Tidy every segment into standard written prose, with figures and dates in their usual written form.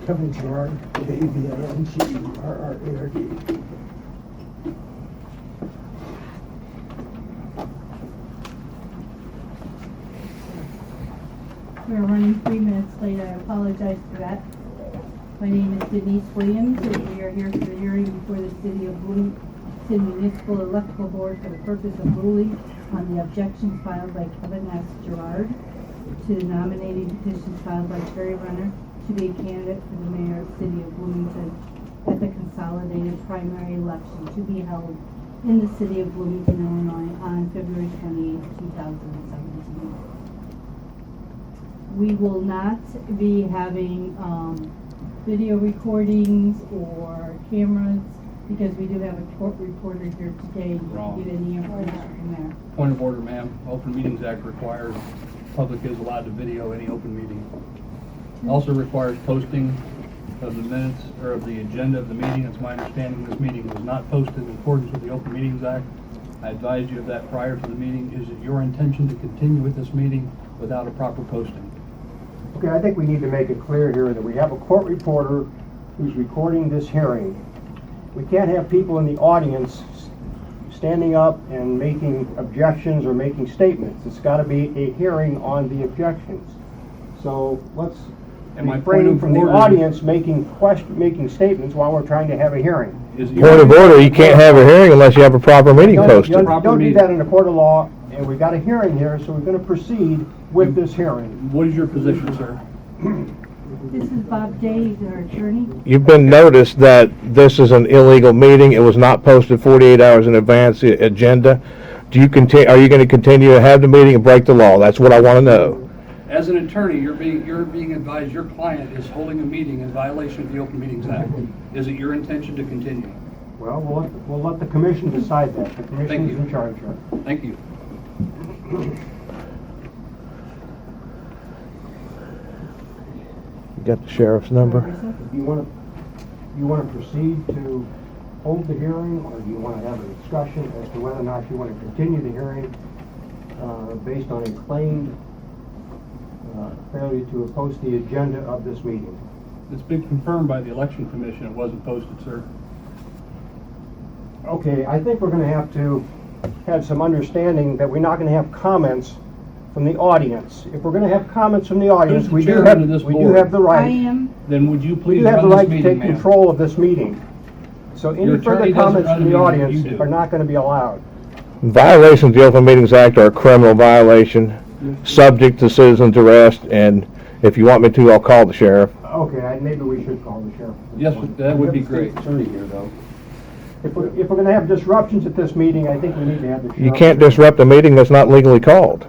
Kevin Gerard, KVINGRRARD. We're running 3 minutes late. I apologize for that. My name is Denise Williams, and we are here for the hearing before the City of Bloomington Municipal Electrical Board for the purpose of ruling on the objections filed by Kevin S. Gerard to the nominating petitions filed by Terry Renner to be a candidate for the mayor of the City of Bloomington at the consolidated primary election to be held in the City of Bloomington, Illinois on February 28, 2017. We will not be having video recordings or cameras because we do have a court reporter here today to get any information from there. Point of order, ma'am. Open Meetings Act requires public is allowed to video any open meeting. Also requires posting of the minutes or of the agenda of the meeting. It's my understanding this meeting was not posted in accordance with the Open Meetings Act. I advised you of that prior to the meeting. Is it your intention to continue with this meeting without a proper posting? Okay, I think we need to make it clear here that we have a court reporter who's recording this hearing. We can't have people in the audience standing up and making objections or making statements. It's got to be a hearing on the objections. So let's refrain from the audience making statements while we're trying to have a hearing. Point of order, you can't have a hearing unless you have a proper meeting posted. Don't do that in a court of law, and we've got a hearing here, so we're going to proceed with this hearing. What is your position, sir? This is Bob Day, our attorney. You've been noticed that this is an illegal meeting. It was not posted 48 hours in advance, the agenda. Are you going to continue to have the meeting and break the law? That's what I want to know. As an attorney, you're being advised your client is holding a meeting in violation of the Open Meetings Act. Is it your intention to continue? Well, we'll let the commission decide that. The commission is in charge here. Thank you. You got the sheriff's number? You want to proceed to hold the hearing, or do you want to have a discussion as to whether or not you want to continue the hearing based on a claimed failure to post the agenda of this meeting? It's been confirmed by the Election Commission. It wasn't posted, sir. Okay, I think we're going to have some understanding that we're not going to have comments from the audience. If we're going to have comments from the audience, we do have the right. I am. Then would you please We have run the this right to meeting, take ma'am? control of this meeting. So any Your further attorney doesn't comments run from the the meeting, audience you do. are not going to be allowed. Violations of the Open Meetings Act are a criminal violation, subject to citizen's arrest, and if you want me to, I'll call the sheriff. Okay, maybe we should call the sheriff. Yes, that would be great. Attorney here, though. If we're going to have disruptions at this meeting, I think we need to have the sheriff. You can't disrupt a meeting that's not legally called.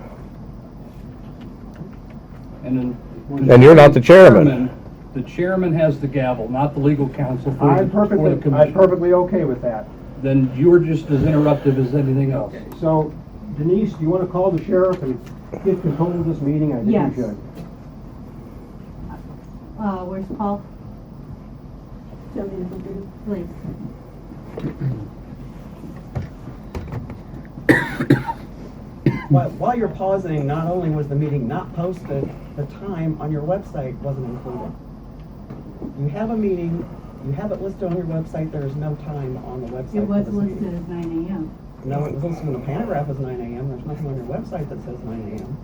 And you're not the chairman. The chairman has the gavel, not the legal counsel for I'm the commission. perfectly okay with that. Then you're just as interruptive as anything else. So, Denise, do you want to call the sheriff and get control of this meeting? I think Yes. we should. Where's Paul? Please. While you're pausing, not only was the meeting not posted, the time on your website wasn't included. You have a meeting, you have it listed on your website, there is no time on the website. It was for this listed meeting. as 9 a.m. No, it was listed in the paragraph as 9 a.m. There's nothing on your website that says 9 a.m.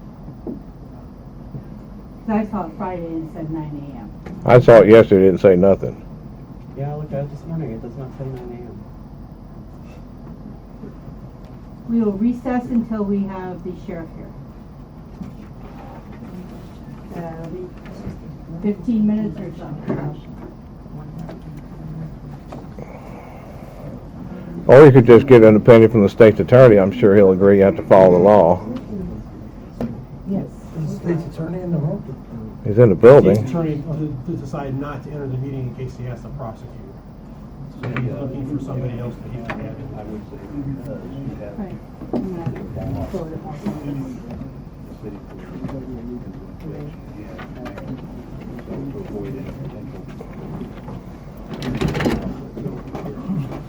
I saw it Friday and it said 9 a.m. I saw it yesterday, it didn't say nothing. Yeah, I looked at it this morning, it does not say 9 a.m. We will recess until we have the sheriff here. That'll be 15 minutes or so. Or you could just get an opinion from the state's attorney. I'm sure he'll agree you have to follow the law. Yes. Is the state's attorney in the room? He's in the building. State's attorney to decide not to enter the meeting in case he has to prosecute. So he's looking for somebody else that he can add in. I would say because you have Right. I'm gonna go to the Paul. city so to avoid any potential.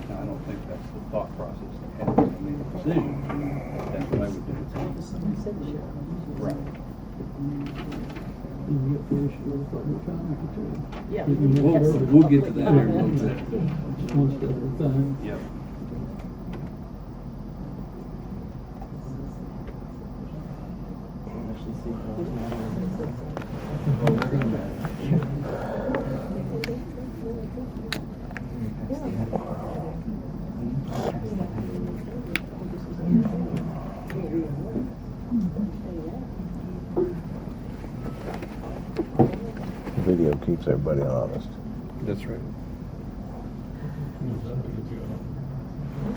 Now, I don't think that's the thought process that has to make a decision. That's what I would do. Right. Yeah. We'll get to that here in a little bit. One step at a time. Yep. Video keeps everybody honest. That's right.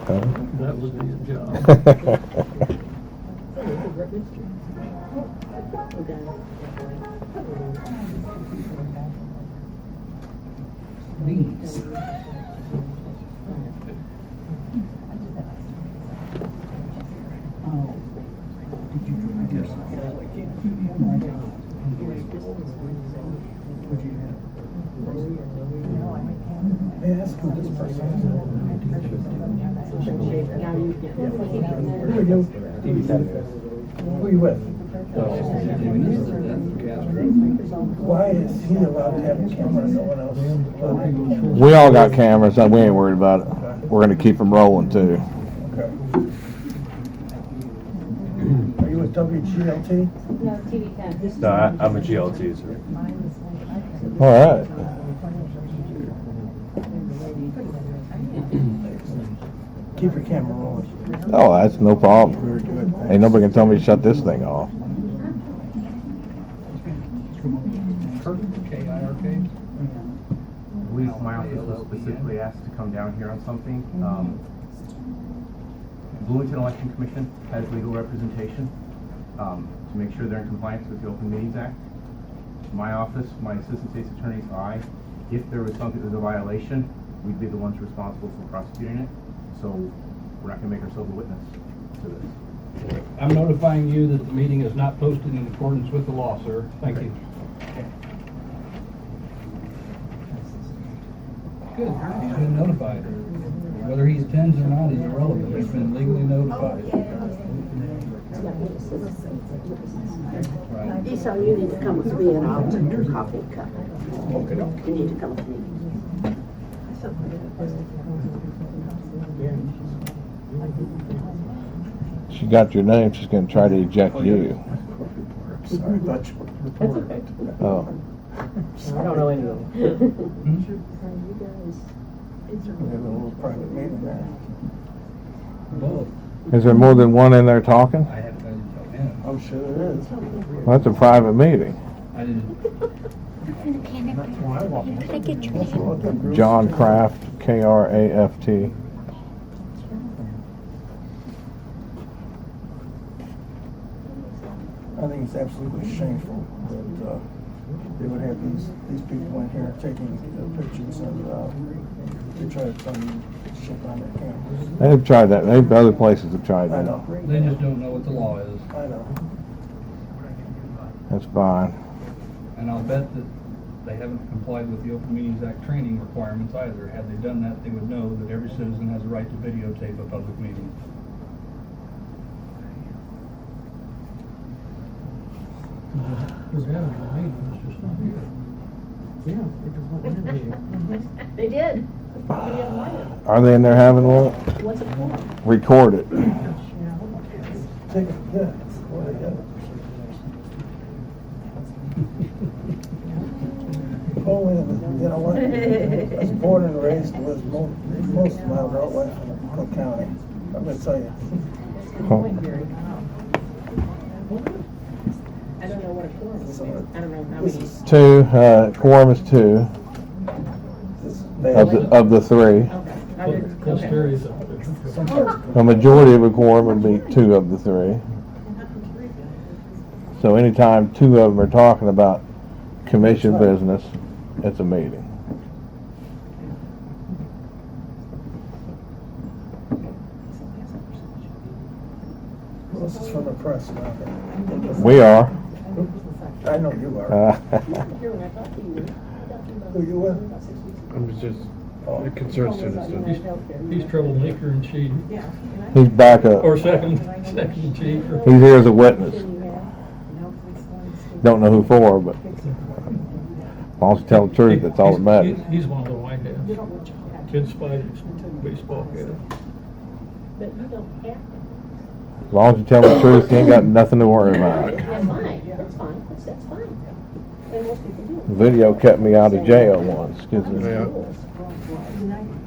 Huh? That would be a job. Beans. May I ask who this person is? Who are you? Who are you with? Why is he allowed to have a camera and no one else? We all got cameras, and we ain't worried about it. We're gonna keep them rolling too. Okay. Are you with WGLT? No, TV 10. No, I'm a GLT, sir. All right. Keep your camera rolling. Oh, that's no problem. Very good. Ain't nobody can tell me to shut this thing off. K-I-R-K? My office was specifically asked to come down here on something. Bloomington Election Commission has legal representation to make sure they're in compliance with the Open Meetings Act. My office, my assistant state's attorney's eye, if there was something that was a violation, we'd be the ones responsible for prosecuting it. So we're not going to make ourselves a witness to this. I'm notifying you that the meeting is not posted in accordance with the law, sir. Thank you. Good, he's been notified. Whether he attends or not is irrelevant. He's been legally notified. Right. Esau, you need to come with me and I'll take your coffee cup. You need to come with me. She got your name, she's gonna try to eject you. Sorry, thought you were reporting. Oh. I don't know any of them. We have a little private meeting there. Both. Is there more than one in there talking? I didn't tell him. I'm sure there is. Well, that's a private meeting. I didn't. That's why I walked in. John Kraft, K-R-A-F-T. I think it's absolutely shameful that they would have these people in here taking pictures and they try to tell me shit on their cameras. They've tried that, other places have tried I that. know. They just don't know what the law is. I know. That's fine. And I'll bet that they haven't complied with the Open Meetings Act training requirements either. Had they done that, they would know that every citizen has a right to videotape a public meeting. Because having a meeting is just not here. Yeah, because what interview? They did. Are they in there having one? What's it for? Record it. Take it, yeah. Well, they got it. Oh, you know what? I was born and raised with most of my adult life in Cook County. I'm gonna tell you. Oh. I don't know what a quorum is. So, I don't know how this many. is- Two, quorum is two they of have- the three. That's Terry's. A majority of a quorum would be two of the three. So anytime two of them are talking about commission business, it's a meeting. Well, this is from the press now. We are. I know you are. Who you with? I'm just Oh. a concerned citizen. He's troublemaker in chief, He's back up. or second chief. He's here as a witness. Don't know who for, but as long as you tell the truth, that's all that matters. He's one of the white hats. Kid Spiders, baseball kid. But you don't have to. As long as you tell the truth, you ain't got nothing to worry about. That's fine, that's fine, that's fine. And most people do. Video kept me out of jail once, because the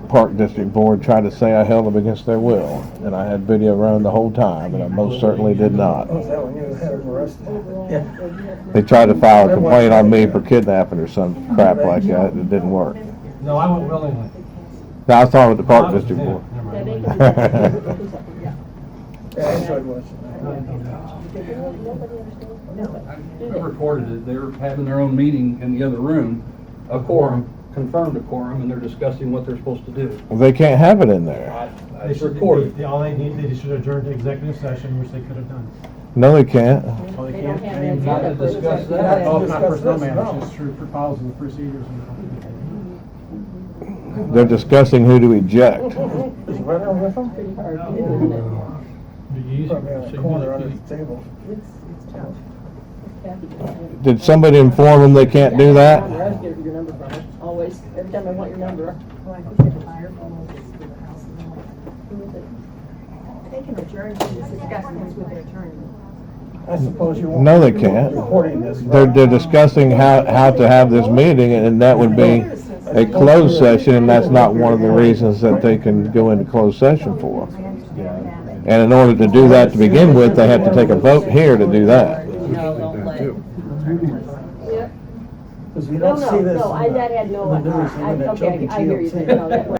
Park District Board tried to say I held them against their will, and I had video running the whole time, and I most certainly did not. Oh, is that when you had him arrested? Yeah. They tried to file a complaint on me for kidnapping or some crap like that, and it didn't work. No, I went willingly. Now, I was talking with the Park District Board. Yeah, I enjoyed watching I recorded it. They're having their own meeting in the other room, a quorum, confirmed a quorum, and they're discussing what they're supposed to do. Well, they can't have it in there. It's recorded. All they need, they should adjourn to executive session, which they could have done. No, they can't. Oh, they They don't can't? have an Not to agenda for discuss the- that. Oh, it's not personnel Discuss this, matters, no. it's just for policy and procedures. They're discussing who to eject. Is Renner with them? Pretty hard to do, isn't it? Be easy. Probably on the corner under the table. It's tough. Kathy, Did somebody inform them they can't do that? I was getting your number from her, always, every time I want your number. Well, I think they hire from the house and Who is it? they can adjourn to discuss this with their attorney. I suppose you won't. No, they you won't can't. be Recording this. They're discussing how to have this meeting, and that would be a closed session, and that's not one of the reasons that they can go into closed session for. I understand that. And in order to do that to begin with, they have to take a vote here to do that. No, don't let. Yep. Because we No, don't see no, this. no, that had no, in the news, and then that okay, jumping I hear you, GOP. no, that was.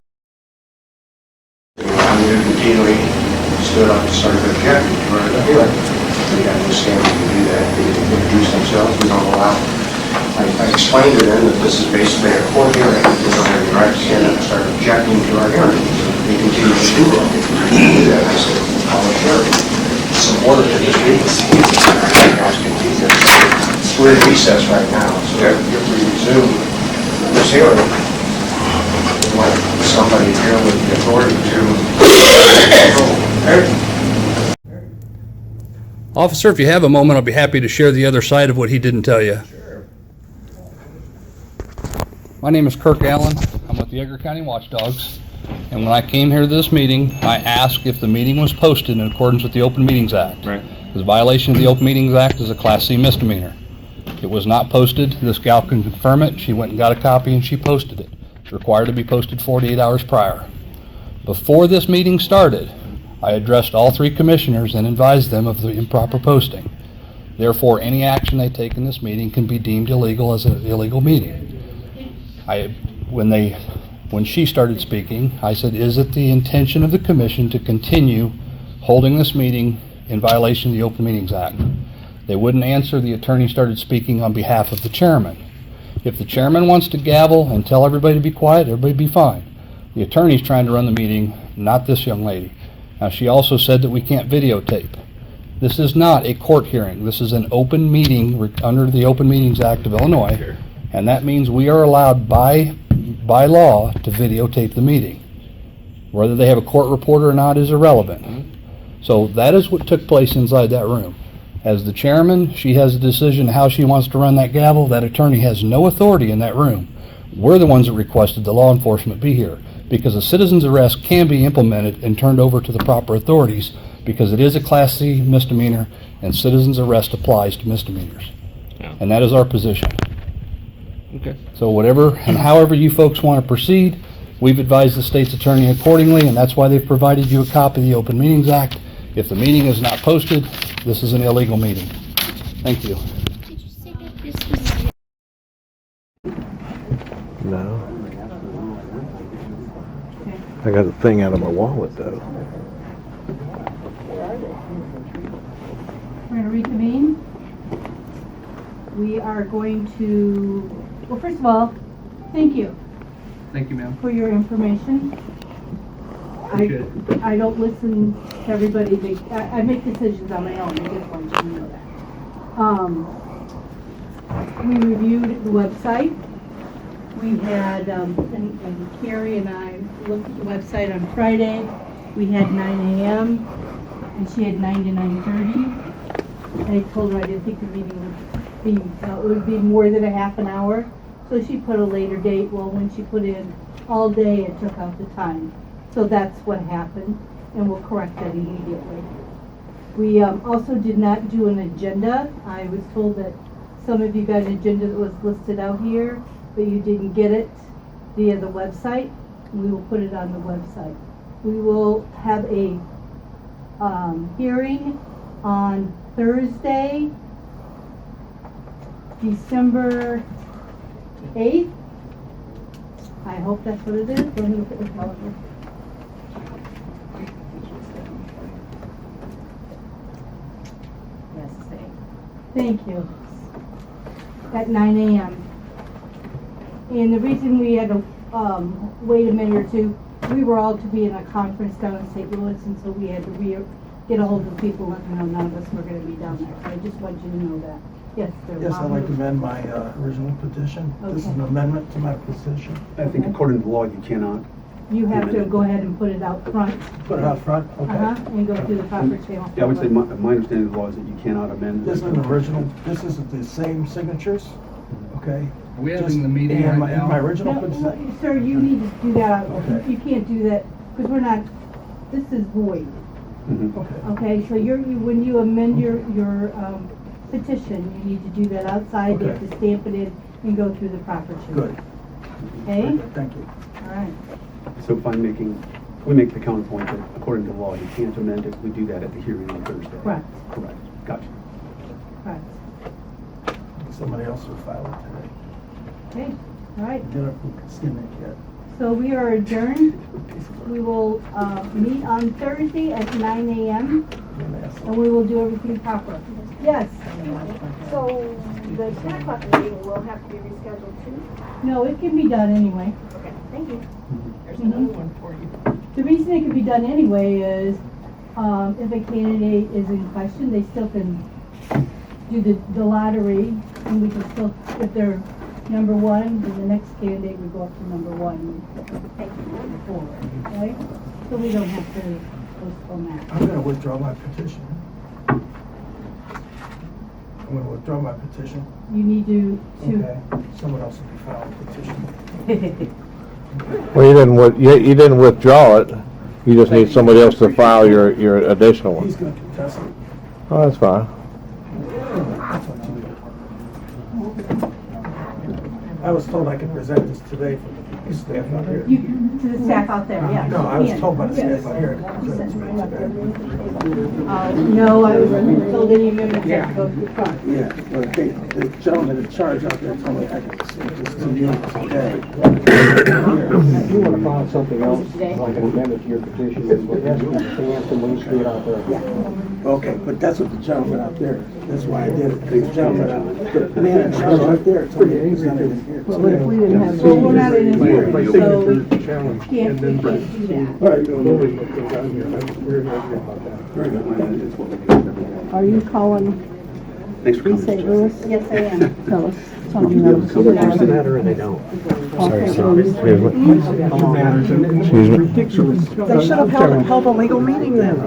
Routinely stood up and started objecting to our hearing. We understand we can do that. They didn't introduce themselves. We don't allow. I explained to them that this is basically a court hearing. They don't have the right to stand up and start objecting to our hearing. They continue to do that. They continue to do that. I said, I'll assure you. It's important to this meeting. We're in recess right now, so if we resume this hearing, we want somebody here with the authority to control. Officer, if you have a moment, I'll be happy to share the other side of what he didn't tell you. My name is Kirk Allen. I'm with the Edgar County Watchdogs. And when I came here to this meeting, I asked if the meeting was posted in accordance with the Open Meetings Act. Right. Because violation of the Open Meetings Act is a Class C misdemeanor. It was not posted. This gal can confirm it. She went and got a copy and she posted it. It's required to be posted 48 hours prior. Before this meeting started, I addressed all three commissioners and advised them of the improper posting. Therefore, any action they take in this meeting can be deemed illegal as an illegal meeting. When she started speaking, I said, is it the intention of the commission to continue holding this meeting in violation of the Open Meetings Act? They wouldn't answer. The attorney started speaking on behalf of the chairman. If the chairman wants to gavel and tell everybody to be quiet, everybody be fine. The attorney's trying to run the meeting, not this young lady. Now, she also said that we can't videotape. This is not a court hearing. This is an open meeting under the Open Meetings Act of Illinois, and that means we are allowed by law to videotape the meeting. Whether they have a court reporter or not is irrelevant. So that is what took place inside that room. As the chairman, she has a decision how she wants to run that gavel. That attorney has no authority in that room. We're the ones that requested the law enforcement be here, because a citizen's arrest can be implemented and turned over to the proper authorities, because it is a Class C misdemeanor and citizen's arrest applies to misdemeanors. And that is our position. Okay. So whatever and however you folks want to proceed, we've advised the state's attorney accordingly, and that's why they've provided you a copy of the Open Meetings Act. If the meeting is not posted, this is an illegal meeting. Thank you. No. I got a thing out of my wallet, though. We're going to reconvene. We are going to, well, first of all, thank you Thank you, ma'am. for your information. Appreciate it. I don't listen to everybody. I make decisions on my own. I just want you to know that. We reviewed the website. We had, and Carrie and I looked at the website on Friday. We had 9 a.m. and she had 9 to 9:30. And I told her I didn't think the meeting would it would be more than a half an hour. So she put a later date. Well, when she put in all day, it took out the time. So that's what happened, and we'll correct that immediately. We also did not do an agenda. I was told that some of you got an agenda that was listed out here, but you didn't get it via the website. We will put it on the website. We will have a hearing on Thursday, December 8th. I hope that's what it is. Let me look at the calendar. Yes, say. Thank you. At 9 a.m. And the reason we had to wait a minute or two, we were all to be in a conference down in St. Louis, and so we had to get a hold of people, let them know none of us were going to be down there. So I just want you to know that. Yes, sir. Yes, I'd like to amend my original petition. This is an Okay. amendment to my petition. I think according to the law, you cannot. You have to go ahead and put it out front. Put it out front, Uh-huh, okay. and go through the proper channel. Yeah, I would say my understanding of the law is that you cannot amend. This is an original, this is the same signatures, okay? Are we Just- having the meeting and right my- and my now? original No, petition. sir, you need to do that. Okay. You can't do that, because we're not, this is void. Mhm. Okay. Okay, so when you amend your petition, you need to do that outside, you have Okay. to stamp it in and go through the proper channel. Good. Okay? Very good, thank you. All right. So if we make the counterpoint that according to the law, you can't amend it, we do that at the hearing on Thursday. Correct. Correct. Gotcha. Correct. Somebody else will file it today. Okay, all right. Get up, skin that cat. So we are adjourned. We will meet on Thursday at 9 a.m. and we will do everything proper. Yes? So the 10 o'clock meeting will have to be rescheduled too? No, it can be done anyway. Okay, thank you. There's another one for you. The reason it can be done anyway is if a candidate is in question, they still can do the lottery, and we can still, if they're number one, then the next candidate would go up to number one. Forward, okay? So we don't have to postpone that. I'm gonna withdraw my petition. I'm gonna withdraw my petition. You need to Okay, someone else will be filing a petition. Well, you didn't withdraw it. You just need somebody else to file your additional He's one. gonna contest it. Oh, that's fine. That's what you do. I was told I could present this today for the staff out here. To the staff out there, yeah. No, I was Yeah. told by the staff out here I could present it to me today. No, I was told any amendments have to go through front. Yeah, but the gentleman in charge out there told me I could present this to you today. If you want to file something else, like an amendment to your petition, it has to be stamped and we straight out there. Okay, but that's what the gentleman out there, that's why I did it. The gentleman out, the man in charge out there told me to present it in here. Well, we're not in a hearing, so we can't do that. All right, Very good. Are you calling Thanks for coming. St. Louis? Yes, I am. Tell us. Tell them no. What's the matter, and they don't. Excuse me. They should have held a legal meeting then.